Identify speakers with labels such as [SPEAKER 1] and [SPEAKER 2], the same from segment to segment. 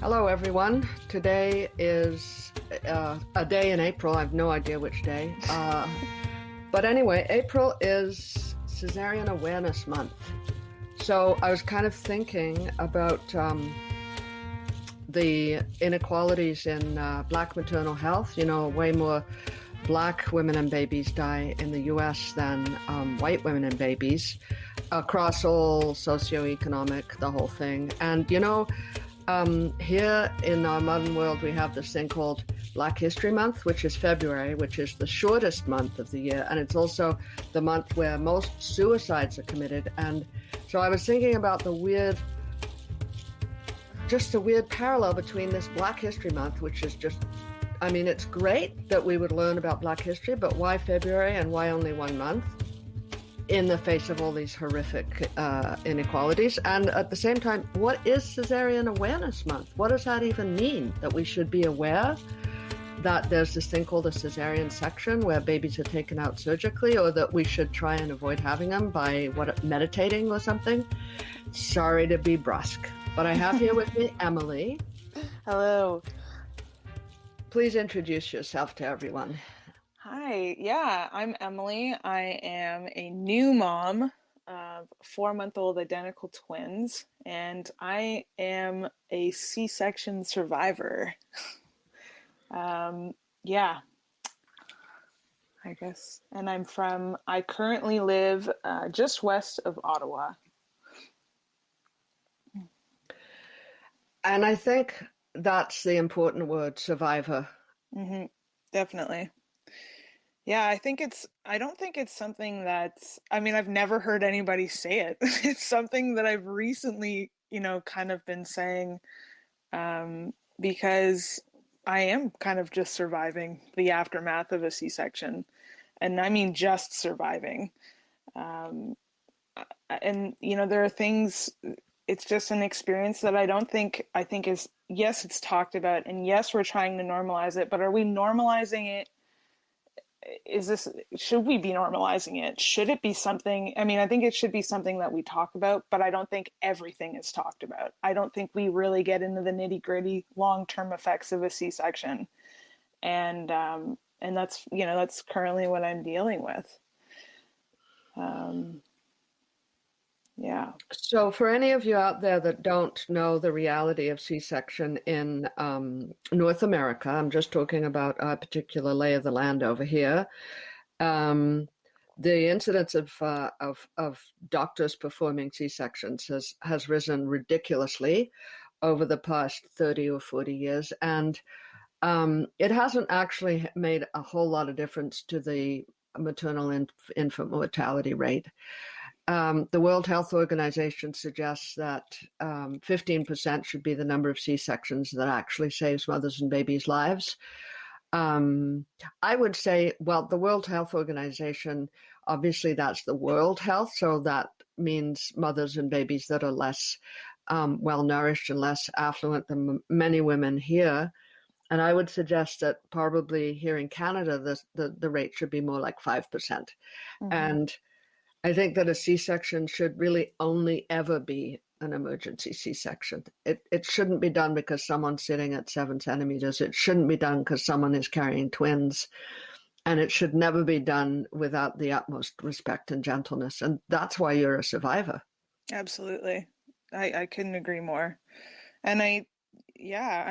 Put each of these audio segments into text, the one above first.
[SPEAKER 1] Hello, everyone. Today is a day in April. I have no idea which day. But anyway, April is Cesarean Awareness Month. So I was kind of thinking about the inequalities in Black maternal health. You know, way more Black women and babies die in the US than white women and babies across all socioeconomic, the whole thing. And, you know, here in our modern world, we have this thing called Black History Month, which is February, which is the shortest month of the year. And it's also the month where most suicides are committed. And so I was thinking about the weird parallel between this Black History Month, which is just, I mean, it's great that we would learn about Black history, but why February and why only 1 month in the face of all these horrific inequalities? And at the same time, what is Cesarean Awareness Month? What does that even mean? That we should be aware that there's this thing called a cesarean section where babies are taken out surgically, or that we should try and avoid having them by meditating or something? Sorry to be brusque, but I have here with me Emily.
[SPEAKER 2] Hello.
[SPEAKER 1] Please introduce yourself to everyone.
[SPEAKER 2] Hi. Yeah, I'm Emily. I am a new mom of 4-month-old identical twins, and I am a C-section survivor. Yeah, I guess. And I currently live just west of Ottawa.
[SPEAKER 1] And I think that's the important word, survivor.
[SPEAKER 2] Mm-hmm. Definitely. Yeah, I don't think it's something I've never heard anybody say it. It's something that I've recently, kind of been saying, because I am kind of just surviving the aftermath of a C-section. And I mean, just surviving. And, there are things, it's just an experience that I think is, yes, it's talked about, and yes, we're trying to normalize it, but are we normalizing it? Should we be normalizing it? Should it be something? I mean, I think it should be something that we talk about, but I don't think everything is talked about. I don't think we really get into the nitty gritty long-term effects of a C-section. And that's currently what I'm dealing with. Yeah.
[SPEAKER 1] So, for any of you out there that don't know the reality of C-section in North America, I'm just talking about a particular lay of the land over here. The incidence of doctors performing C-sections has risen ridiculously over the past 30 or 40 years, and it hasn't actually made a whole lot of difference to the maternal infant mortality rate. The World Health Organization suggests that 15% should be the number of C-sections that actually saves mothers and babies' lives. I would say, well, the World Health Organization, obviously that's the world health, so that means mothers and babies that are less well-nourished and less affluent than many women here. And I would suggest that probably here in Canada, the rate should be more like 5%. Mm-hmm. And I think that a C-section should really only ever be an emergency C-section. It shouldn't be done because someone's sitting at 7 centimeters. It shouldn't be done because someone is carrying twins. And it should never be done without the utmost respect and gentleness. And that's why you're a survivor.
[SPEAKER 2] Absolutely. I couldn't agree more. And I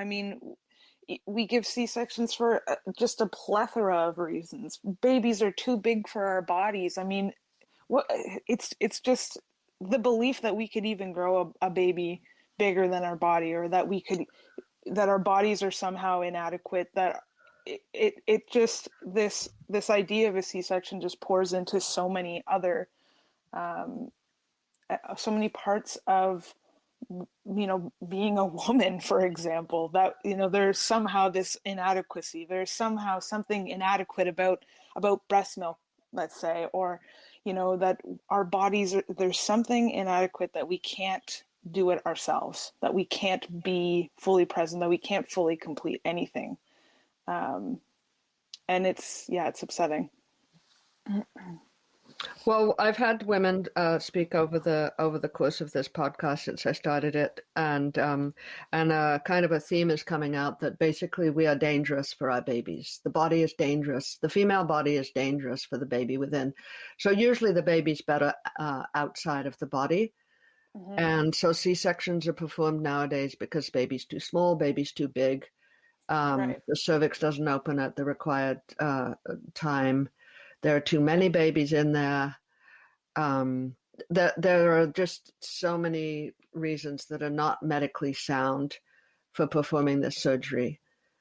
[SPEAKER 2] mean, we give C-sections for just a plethora of reasons. Babies are too big for our bodies. I mean, it's just the belief that we could even grow a baby bigger than our body, or that our bodies are somehow inadequate, that it just this idea of a C-section just pours into so many other so many parts of being a woman, for example, that there's somehow this inadequacy, there's somehow something inadequate about breast milk, let's say, or that our bodies there's something inadequate, that we can't do it ourselves, that we can't be fully present, that we can't fully complete anything, and it's upsetting.
[SPEAKER 1] Well, I've had women speak over the course of this podcast since I started it, and kind of a theme is coming out that basically we are dangerous for our babies. The body is dangerous. The female body is dangerous for the baby within. So usually the baby's better outside of the body.
[SPEAKER 2] Hmm.
[SPEAKER 1] And so C-sections are performed nowadays because baby's too small, baby's too big.
[SPEAKER 2] Right.
[SPEAKER 1] The cervix doesn't open at the required time. There are too many babies in there. Um, there are just so many reasons that are not medically sound for performing this surgery.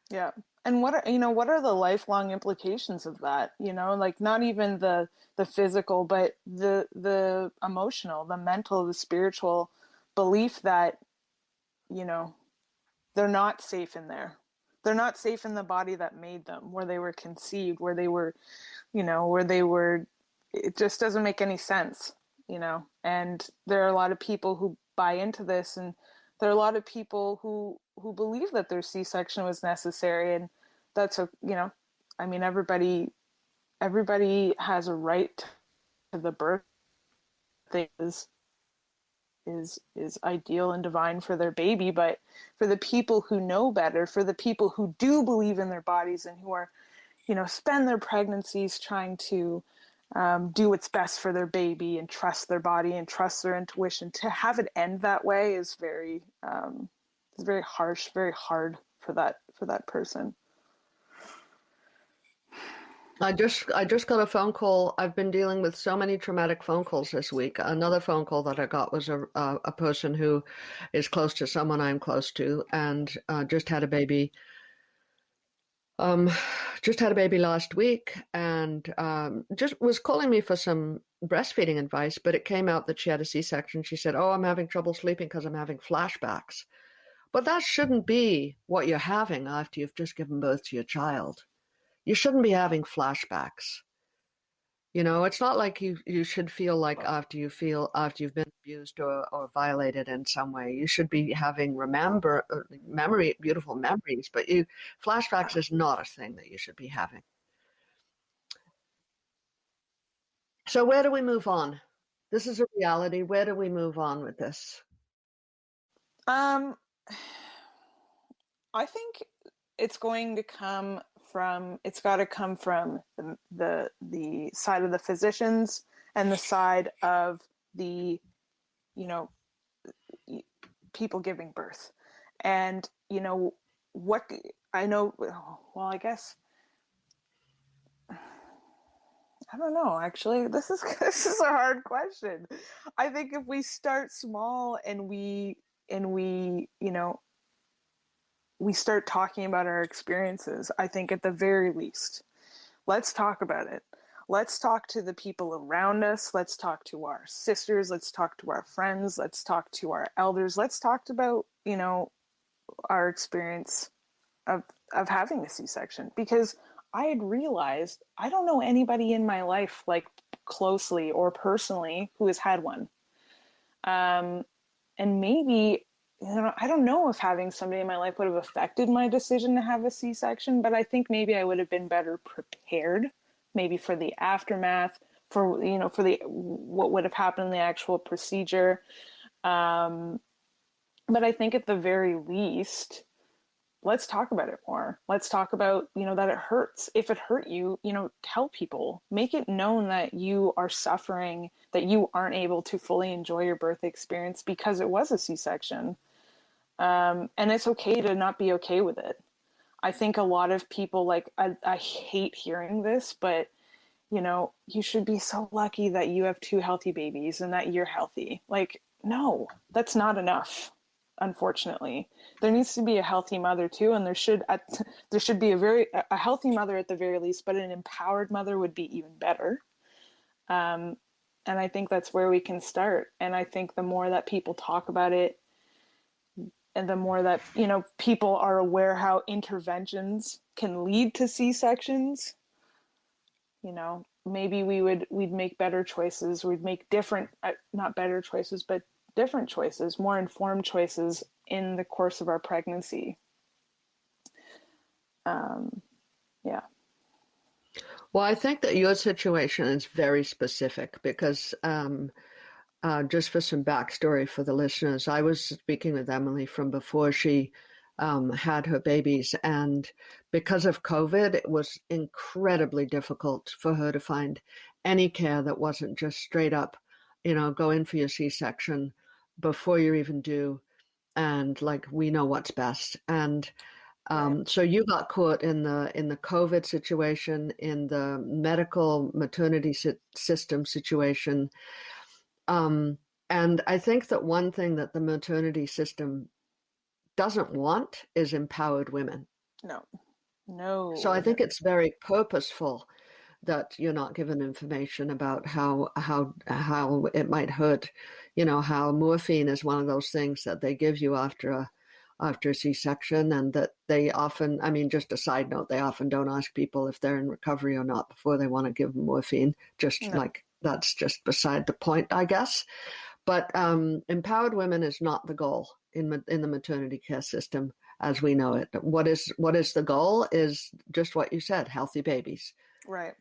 [SPEAKER 2] Yeah. And what are the lifelong implications of that? Like not even the physical, but the emotional, the mental, the spiritual belief that, you know, they're not safe in there. They're not safe in the body that made them, where they were conceived, where they were, where they were, it just doesn't make any sense. And there are a lot of people who buy into this, and there are a lot of people who believe that their C-section was necessary, and that's I mean, everybody has a right to the birth thing is ideal and divine for their baby, but for the people who know better, for the people who do believe in their bodies and who are, spend their pregnancies trying to do what's best for their baby and trust their body and trust their intuition, to have it end that way is very harsh, very hard for that person.
[SPEAKER 1] I just got a phone call. I've been dealing with so many traumatic phone calls this week. Another phone call that I got was a person who is close to someone I'm close to, and just had a baby. Um, just had a baby last week, and just was calling me for some breastfeeding advice. But it came out that she had a C-section. She said, "Oh, I'm having trouble sleeping because I'm having flashbacks." But that shouldn't be what you're having after you've just given birth to your child. You shouldn't be having flashbacks. You know, it's not like you should feel like after you've been abused or violated in some way. You should be having beautiful memories, but you flashbacks is not a thing that you should be having. So where do we move on? This is a reality. Where do we move on with this?
[SPEAKER 2] Um, I think it's got to come from the side of the physicians and the side of the, you know, people giving birth. And, what I know, well, I guess, I don't know, actually. This is a hard question. I think if we start small and we start talking about our experiences, I think at the very least, let's talk about it. Let's talk to the people around us. Let's talk to our sisters. Let's talk to our friends. Let's talk to our elders. Let's talk about, our experience of having a C-section, because I had realized I don't know anybody in my life, like closely or personally, who has had one. Um, and maybe, I don't know if having somebody in my life would have affected my decision to have a C-section, but I think maybe I would have been better prepared, maybe for the aftermath, for the what would have happened in the actual procedure. Um, but I think at the very least, let's talk about it more. Let's talk about, that it hurts. If it hurt you, tell people, make it known that you are suffering, that you aren't able to fully enjoy your birth experience because it was a C-section. And it's okay to not be okay with it. I think a lot of people, like, I hate hearing this, but you should be so lucky that you have two healthy babies and that you're healthy. Like, no, that's not enough. Unfortunately, there needs to be a healthy mother too, and there should be a healthy mother at the very least, but an empowered mother would be even better. Um, and I think that's where we can start. And I think the more that people talk about it, and the more that people are aware how interventions can lead to C-sections, maybe we'd make better choices. We'd make different, not better choices, but different choices, more informed choices in the course of our pregnancy. Yeah.
[SPEAKER 1] Well, I think that your situation is very specific because just for some backstory for the listeners, I was speaking with Emily from before she had her babies, and because of COVID, it was incredibly difficult for her to find any care that wasn't just straight up, go in for your C-section before you're even due, and like we know what's best. And
[SPEAKER 2] Right.
[SPEAKER 1] so you got caught in the COVID situation, in the medical maternity system situation. Um, and I think that one thing that the maternity system doesn't want is empowered women.
[SPEAKER 2] No,
[SPEAKER 1] So I
[SPEAKER 2] no,
[SPEAKER 1] think it's very purposeful that you're not given information about how it might hurt. How morphine is one of those things that they give you after a C-section, and that they often, I mean, just a side note, they often don't ask people if they're in recovery or not before they want to give them morphine. Just
[SPEAKER 2] no.
[SPEAKER 1] like that's just beside the point, I guess. But empowered women is not the goal in the maternity care system as we know it. What is the goal is just what you said: healthy babies.
[SPEAKER 2] Right.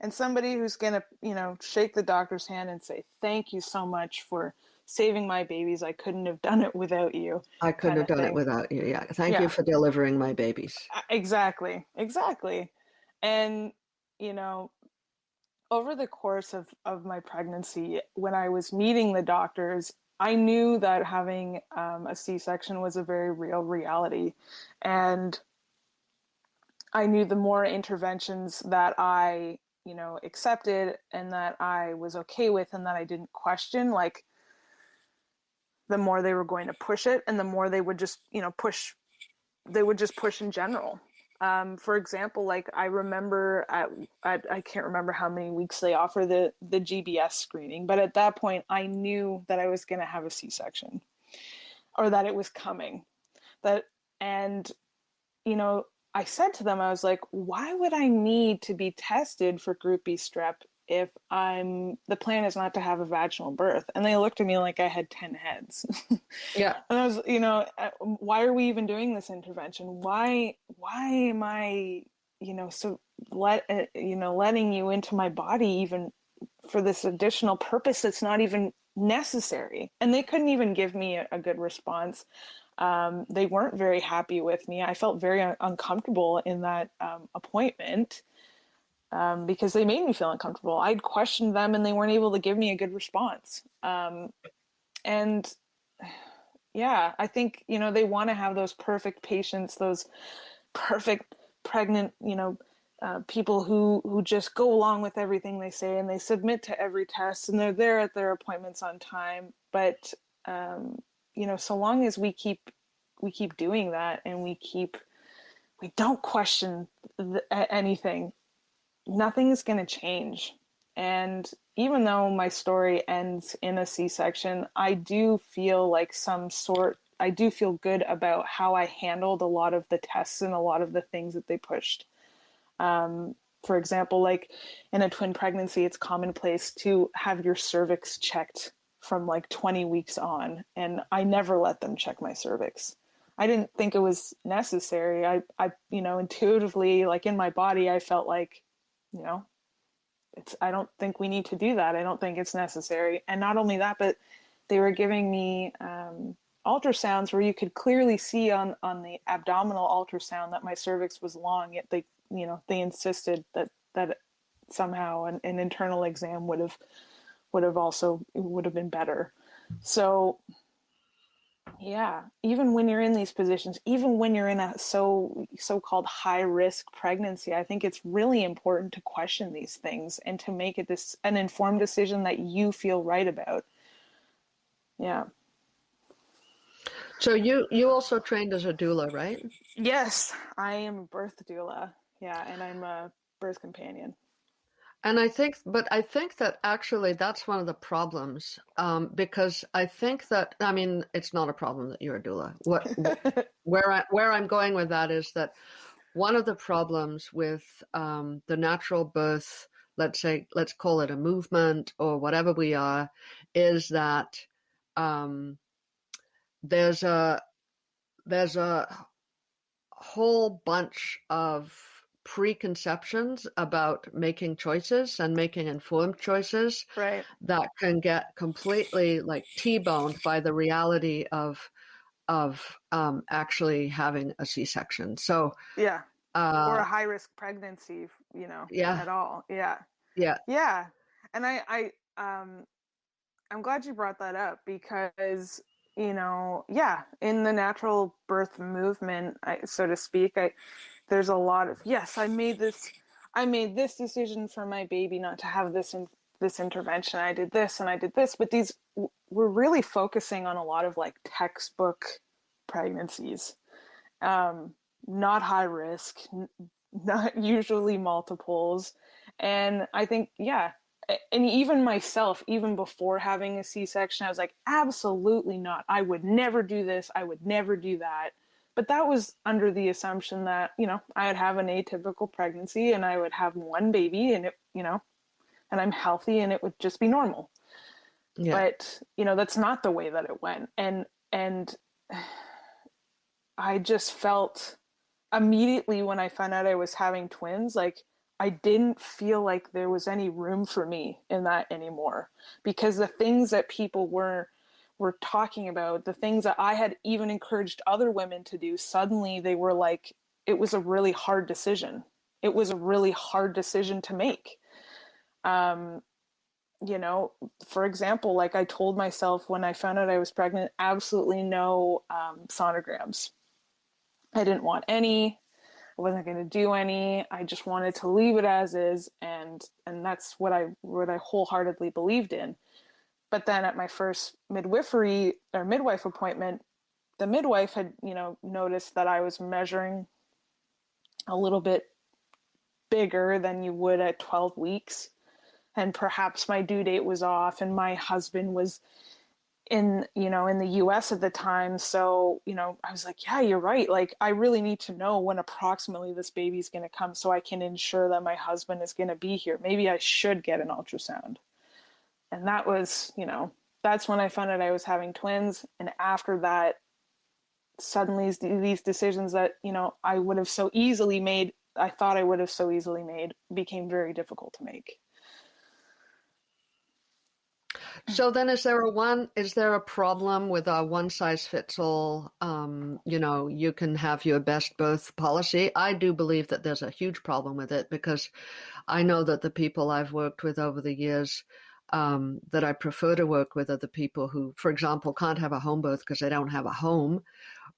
[SPEAKER 2] And somebody who's going to, shake the doctor's hand and say, thank you so much for saving my babies. I couldn't have done it without you,
[SPEAKER 1] I couldn't
[SPEAKER 2] kind
[SPEAKER 1] have
[SPEAKER 2] of
[SPEAKER 1] done it
[SPEAKER 2] thing.
[SPEAKER 1] without you. Yeah, thank you
[SPEAKER 2] Yeah,
[SPEAKER 1] for delivering my babies.
[SPEAKER 2] exactly. Exactly. And, you know, over the course of my pregnancy, when I was meeting the doctors, I knew that having a C-section was a very real reality. And I knew the more interventions that I, accepted and that I was okay with and that I didn't question, like the more they were going to push it and the more they would just, they would just push in general. For example, like I remember at I can't remember how many weeks they offer the GBS screening, but at that point I knew that I was going to have a C-section or that it was coming. That and you know, I said to them, I was like, why would I need to be tested for group B strep if the plan is not to have a vaginal birth? And they looked at me like I had 10 heads.
[SPEAKER 1] Yeah.
[SPEAKER 2] And I was, why are we even doing this intervention? Why am I, letting you into my body even for this additional purpose that's not even necessary? And they couldn't even give me a good response. They weren't very happy with me. I felt very uncomfortable in that appointment because they made me feel uncomfortable. I'd questioned them and they weren't able to give me a good response. And yeah, I think, they want to have those perfect patients, those perfect pregnant, people who just go along with everything they say and they submit to every test and they're there at their appointments on time. But so long as we keep doing that and we don't question anything, nothing is going to change. And even though my story ends in a C-section, I do feel good about how I handled a lot of the tests and a lot of the things that they pushed. For example, like in a twin pregnancy, it's commonplace to have your cervix checked from like 20 weeks on, and I never let them check my cervix. I didn't think it was necessary. I intuitively, like in my body, I felt like, you know, I don't think we need to do that. I don't think it's necessary. And not only that, but they were giving me ultrasounds where you could clearly see on the abdominal ultrasound that my cervix was long. Yet they insisted that somehow an internal exam would have been better. So yeah, even when you're in these positions, even when you're in a so-called high risk pregnancy, I think it's really important to question these things and to make an informed decision that you feel right about. Yeah.
[SPEAKER 1] So you also trained as a doula, right?
[SPEAKER 2] Yes, I am a birth doula. Yeah, and I'm a birth companion.
[SPEAKER 1] And I think that actually that's one of the problems, because I think that, I mean, it's not a problem that you're a doula. Where I'm going with that is that one of the problems with the natural birth, let's call it a movement or whatever we are, is that um, there's a whole bunch of preconceptions about making choices and making informed choices
[SPEAKER 2] Right.
[SPEAKER 1] that can get completely like T-boned by the reality of actually having a C-section. So,
[SPEAKER 2] Yeah. Or a
[SPEAKER 1] uh,
[SPEAKER 2] high risk pregnancy,
[SPEAKER 1] yeah,
[SPEAKER 2] at all. Yeah.
[SPEAKER 1] yeah,
[SPEAKER 2] Yeah. And I'm glad you brought that up because, yeah, in the natural birth movement, so to speak, there's a lot of, yes, I made this decision for my baby not to have this intervention. I did this and I did this, but we're really focusing on a lot of like textbook pregnancies, not high risk, not usually multiples. And I think, yeah, and even myself, even before having a C-section, I was like, absolutely not. I would never do this. I would never do that. But that was under the assumption that, I'd have an atypical pregnancy and I would have one baby and and I'm healthy and it would just be normal.
[SPEAKER 1] yeah.
[SPEAKER 2] But, that's not the way that it went. And I just felt immediately when I found out I was having twins, like I didn't feel like there was any room for me in that anymore, because the things that people were talking about, the things that I had even encouraged other women to do, suddenly they were like, it was a really hard decision. It was a really hard decision to make. Um, for example, like I told myself when I found out I was pregnant, absolutely no sonograms. I didn't want any. I wasn't going to do any. I just wanted to leave it as is, and that's what I wholeheartedly believed in. But then at my first midwife appointment, the midwife had, noticed that I was measuring a little bit bigger than you would at 12 weeks, and perhaps my due date was off, and my husband was in the US at the time. So, I was like, yeah, you're right. Like, I really need to know when approximately this baby's going to come so I can ensure that my husband is going to be here. Maybe I should get an ultrasound. And that was, that's when I found out I was having twins. And after that, suddenly these decisions that, I would have so easily made, I thought I would have so easily made, became very difficult to make.
[SPEAKER 1] So then is there a problem with a one size fits all, you can have your best both policy? I do believe that there's a huge problem with it because I know that the people I've worked with over the years, that I prefer to work with are the people who, for example, can't have a home birth because they don't have a home,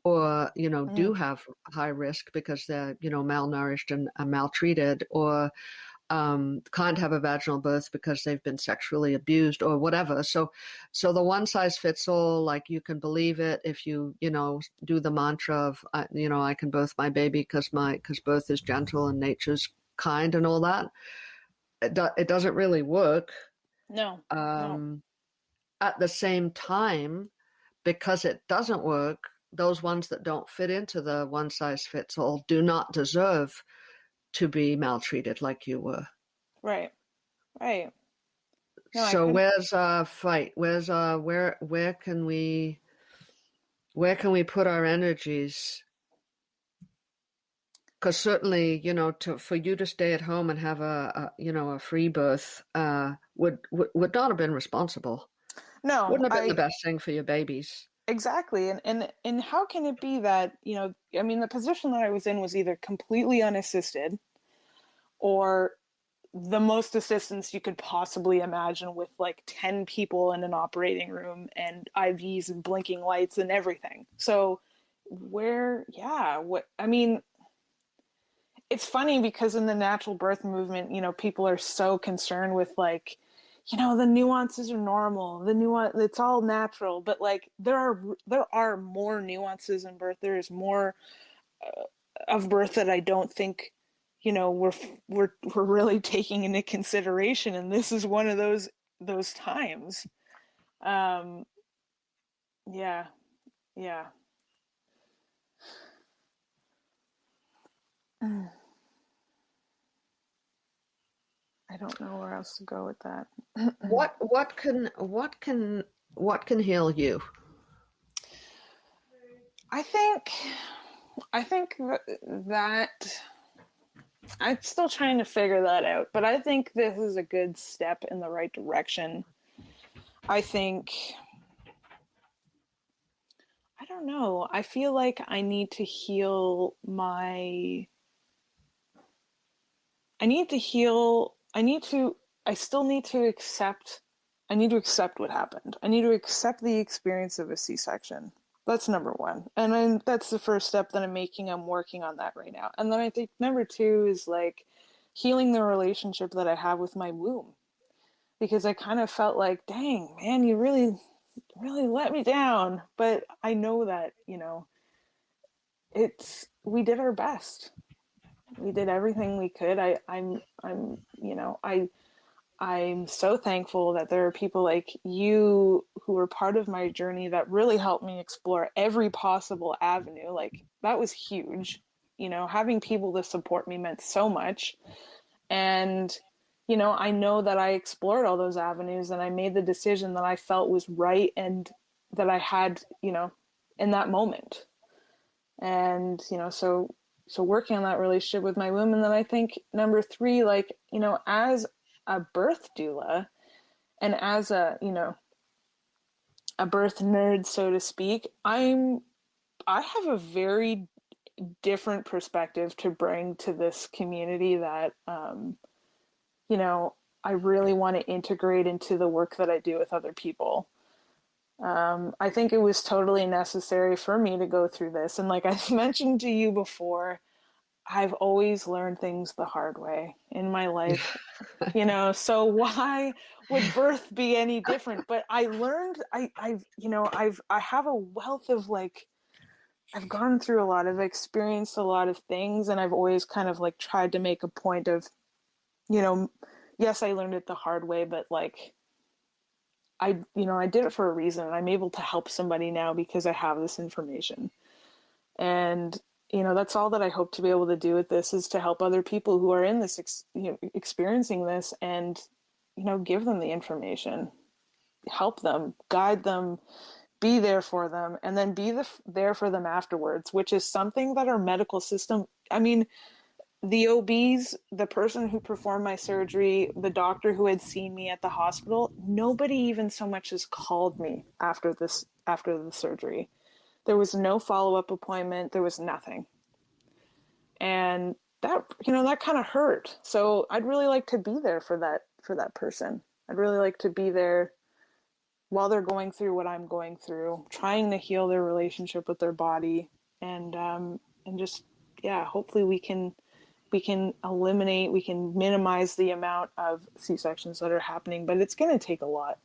[SPEAKER 1] or, do
[SPEAKER 2] Mm,
[SPEAKER 1] have high risk because they're, malnourished and maltreated, or can't have a vaginal birth because they've been sexually abused or whatever. So the one size fits all, like you can believe it if you, do the mantra of, I can birth my baby because birth is gentle and nature's kind and all that. It doesn't really work.
[SPEAKER 2] no, no,
[SPEAKER 1] Um, at the same time, because it doesn't work, those ones that don't fit into the one size fits all do not deserve to be maltreated like you were.
[SPEAKER 2] right, right. No, I
[SPEAKER 1] So
[SPEAKER 2] couldn't.
[SPEAKER 1] where's our fight? Where can we put our energies? Because certainly, for you to stay at home and have a free birth, would not have been responsible.
[SPEAKER 2] No,
[SPEAKER 1] Wouldn't have been the
[SPEAKER 2] I
[SPEAKER 1] best thing for your babies.
[SPEAKER 2] exactly. And how can it be that, I mean, the position that I was in was either completely unassisted or the most assistance you could possibly imagine, with like 10 people in an operating room and IVs and blinking lights and everything. So yeah, what I mean, it's funny because in the natural birth movement, people are so concerned with like, the nuances are normal, the nuance, it's all natural, but like there are more nuances in birth. There is more of birth that I don't think, we're really taking into consideration, and this is one of those times. Um, yeah, yeah. I don't know where else to go with that.
[SPEAKER 1] What can heal you?
[SPEAKER 2] I think that I'm still trying to figure that out, but I think this is a good step in the right direction. I think, I don't know. I feel like I need to heal my, I need to heal, I need to, I still need to accept, I need to accept what happened. I need to accept the experience of a C-section. That's number one. And then that's the first step that I'm making. I'm working on that right now. And then I think number two is like healing the relationship that I have with my womb. Because I kind of felt like, dang, man, you really, really let me down. But I know that, we did our best. We did everything we could. I'm so thankful that there are people like you who were part of my journey that really helped me explore every possible avenue. Like that was huge. Having people to support me meant so much. And, I know that I explored all those avenues and I made the decision that I felt was right and that I had, in that moment. And, so working on that relationship with my women, then I think number three, like, as a birth doula and as a birth nerd, so to speak, I have a very different perspective to bring to this community that, you know, I really want to integrate into the work that I do with other people. I think it was totally necessary for me to go through this. And like I mentioned to you before, I've always learned things the hard way in my life, so why would birth be any different? But I learned, I have a wealth of like, I've gone through a lot, I've experienced a lot of things, and I've always kind of like tried to make a point of, you know, yes, I learned it the hard way, but like, I did it for a reason, and I'm able to help somebody now because I have this information. And, that's all that I hope to be able to do with this is to help other people who are in this, experiencing this and, give them the information, help them, guide them, be there for them, and then be there for them afterwards, which is something that our medical system, I mean, the OBs, the person who performed my surgery, the doctor who had seen me at the hospital, nobody even so much as called me after the surgery. There was no follow-up appointment. There was nothing. And that kind of hurt. So I'd really like to be there for that person. I'd really like to be there while they're going through what I'm going through, trying to heal their relationship with their body, and just, yeah, hopefully we can minimize the amount of C-sections that are happening, but it's going to take a lot.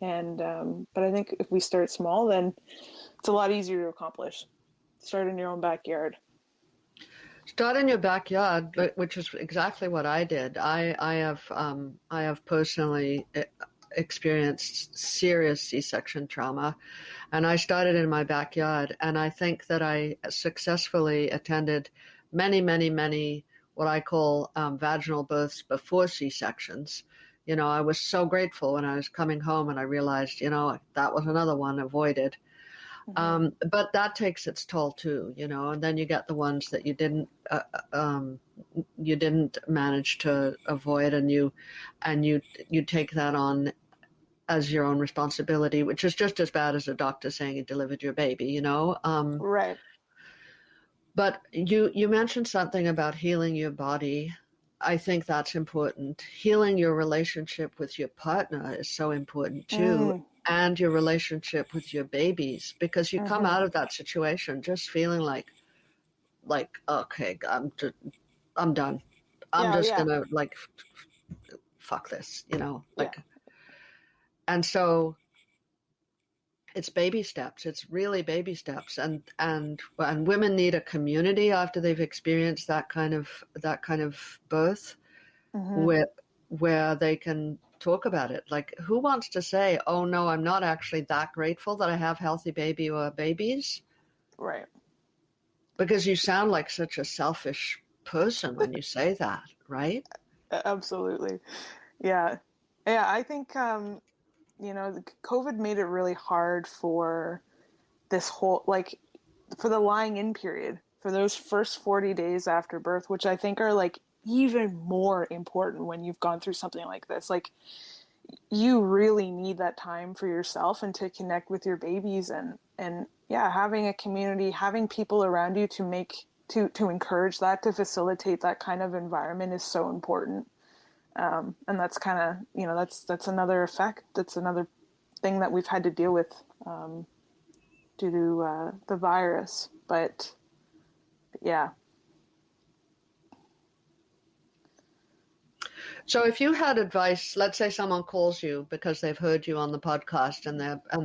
[SPEAKER 2] And but I think if we start small, then it's a lot easier to accomplish. Start in your own backyard.
[SPEAKER 1] Start in your backyard, which is exactly what I did. I have personally experienced serious C-section trauma, and I started in my backyard. And I think that I successfully attended many, many, many what I call vaginal births before C-sections. I was so grateful when I was coming home and I realized, that was another one avoided.
[SPEAKER 2] Mm-hmm.
[SPEAKER 1] But that takes its toll too, and then you get the ones that you didn't manage to avoid, and you take that on as your own responsibility, which is just as bad as a doctor saying you delivered your baby.
[SPEAKER 2] Right.
[SPEAKER 1] But you mentioned something about healing your body. I think that's important. Healing your relationship with your partner is so important too,
[SPEAKER 2] Mm.
[SPEAKER 1] and your relationship with your babies, because you come
[SPEAKER 2] Mm-hmm.
[SPEAKER 1] out of that situation just feeling like okay, I'm done. I'm
[SPEAKER 2] Yeah,
[SPEAKER 1] just
[SPEAKER 2] yeah,
[SPEAKER 1] gonna like fuck this,
[SPEAKER 2] yeah.
[SPEAKER 1] and so it's baby steps. It's really baby steps, and women need a community after they've experienced that kind of birth,
[SPEAKER 2] Mm-hmm.
[SPEAKER 1] where they can talk about it. Like, who wants to say, "Oh no, I'm not actually that grateful that I have healthy baby or babies,"
[SPEAKER 2] Right.
[SPEAKER 1] because you sound like such a selfish person when you say that, right?
[SPEAKER 2] Absolutely. Yeah. Yeah, I think COVID made it really hard for this whole for the lying in period, for those first 40 days after birth, which I think are like even more important when you've gone through something like this. Like, you really need that time for yourself and to connect with your babies, and yeah, having a community, having people around you to make to encourage that, to facilitate that kind of environment is so important. And that's kind of, you know, that's another effect. That's another thing that we've had to deal with due to the virus. But yeah.
[SPEAKER 1] So if you had advice, let's say someone calls you because they've heard you on the podcast and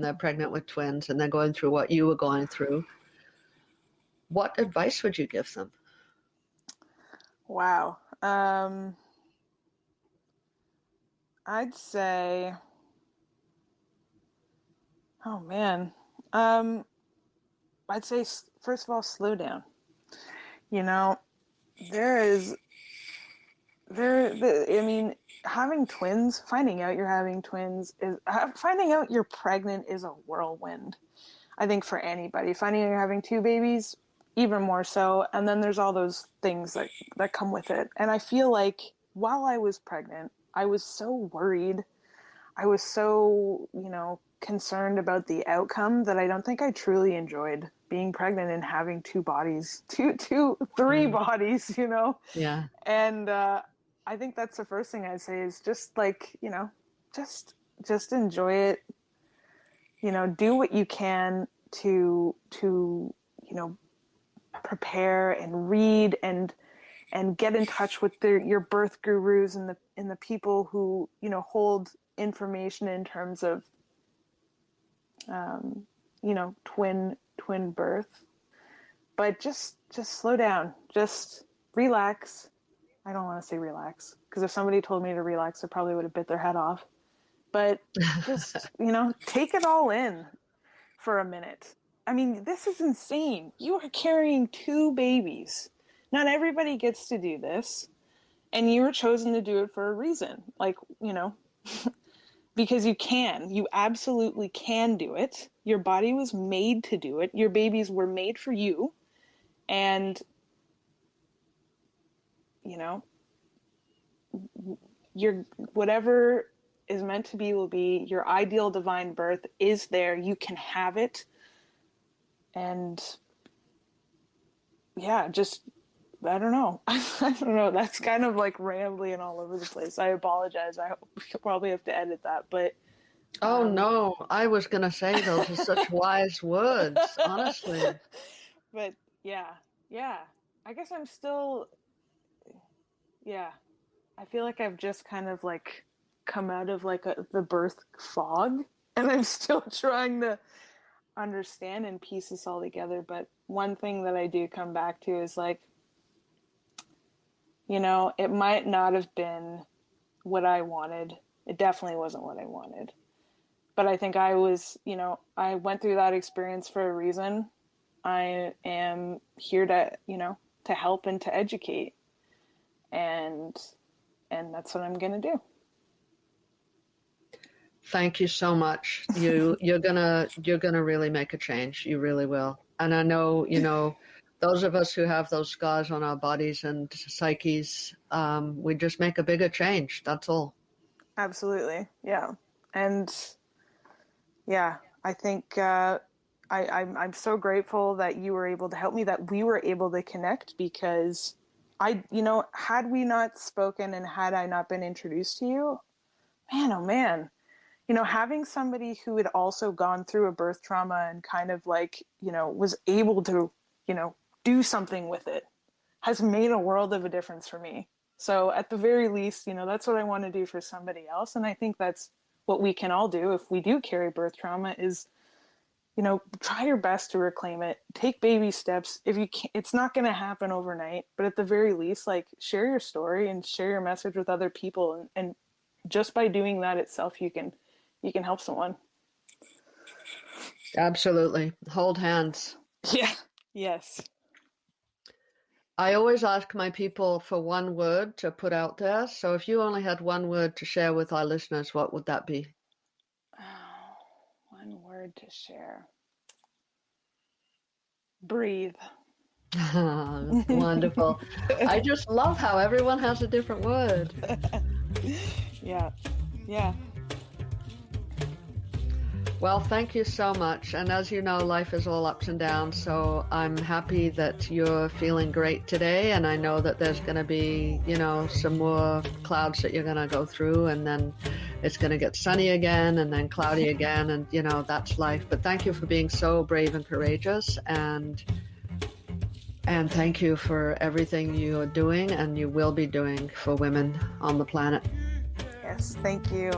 [SPEAKER 1] they're pregnant with twins and they're going through what you were going through, what advice would you give them?
[SPEAKER 2] Wow. I'd say, oh man, I'd say first of all, slow down. You know, there is I mean, having twins, finding out you're having twins is finding out you're pregnant is a whirlwind. I think for anybody, finding out you're having two babies, even more so. And then there's all those things that come with it. And I feel like while I was pregnant, I was so worried. I was so, you know, concerned about the outcome that I don't think I truly enjoyed being pregnant and having two bodies, three
[SPEAKER 1] Mm.
[SPEAKER 2] bodies, you know?
[SPEAKER 1] Yeah.
[SPEAKER 2] And I think that's the first thing I'd say is just like, you know, just enjoy it. You know, do what you can to you know, prepare and read and get in touch with your birth gurus and the people who, you know, hold information in terms of you know, twin birth. But just slow down, just relax. I don't want to say relax, because if somebody told me to relax, I probably would have bit their head off. But just, you know, take it all in for a minute. I mean, this is insane. You are carrying two babies. Not everybody gets to do this, and you were chosen to do it for a reason. Like, you know, because you can. You absolutely can do it. Your body was made to do it. Your babies were made for you. And, you know, your whatever is meant to be will be. Your ideal divine birth is there. You can have it. And yeah, just I don't know. I don't know. That's kind of like rambling all over the place. I apologize. I probably have to edit that, but
[SPEAKER 1] Oh no, I was gonna say those are such wise words, honestly.
[SPEAKER 2] but yeah, yeah. I guess I'm still, yeah. I feel like I've just kind of like come out of like the birth fog, and I'm still trying to understand and piece this all together. But one thing that I do come back to is like, you know, it might not have been what I wanted. It definitely wasn't what I wanted. But I think I was, you know, I went through that experience for a reason. I am here to, you know, to help and to educate. And that's what I'm going to do.
[SPEAKER 1] Thank you so much. You're gonna really make a change. You really will. And I know, you know, those of us who have those scars on our bodies and psyches, we just make a bigger change. That's all.
[SPEAKER 2] Absolutely. Yeah. And yeah, I think I'm so grateful that you were able to help me, that we were able to connect, because you know, had we not spoken and had I not been introduced to you, man, oh man, you know, having somebody who had also gone through a birth trauma and kind of like, you know, was able to, you know, do something with it has made a world of a difference for me. So at the very least, you know, that's what I want to do for somebody else. And I think that's what we can all do if we do carry birth trauma is, you know, try your best to reclaim it. Take baby steps. If you can't, it's not going to happen overnight, but at the very least, like, share your story and share your message with other people. And just by doing that itself, you can help someone.
[SPEAKER 1] Absolutely. Hold hands.
[SPEAKER 2] Yeah. Yes.
[SPEAKER 1] I always ask my people for one word to put out there. So if you only had one word to share with our listeners, what would that be?
[SPEAKER 2] Oh, one word to share. Breathe.
[SPEAKER 1] Wonderful. I just love how everyone has a different word.
[SPEAKER 2] Yeah. Yeah.
[SPEAKER 1] Well, thank you so much. And as you know, life is all ups and downs. So I'm happy that you're feeling great today. And I know that there's going to be, some more clouds that you're going to go through. And then it's going to get sunny again and then cloudy again. And, that's life. But thank you for being so brave and courageous. And thank you for everything you are doing and you will be doing for women on the planet.
[SPEAKER 2] Yes, thank you.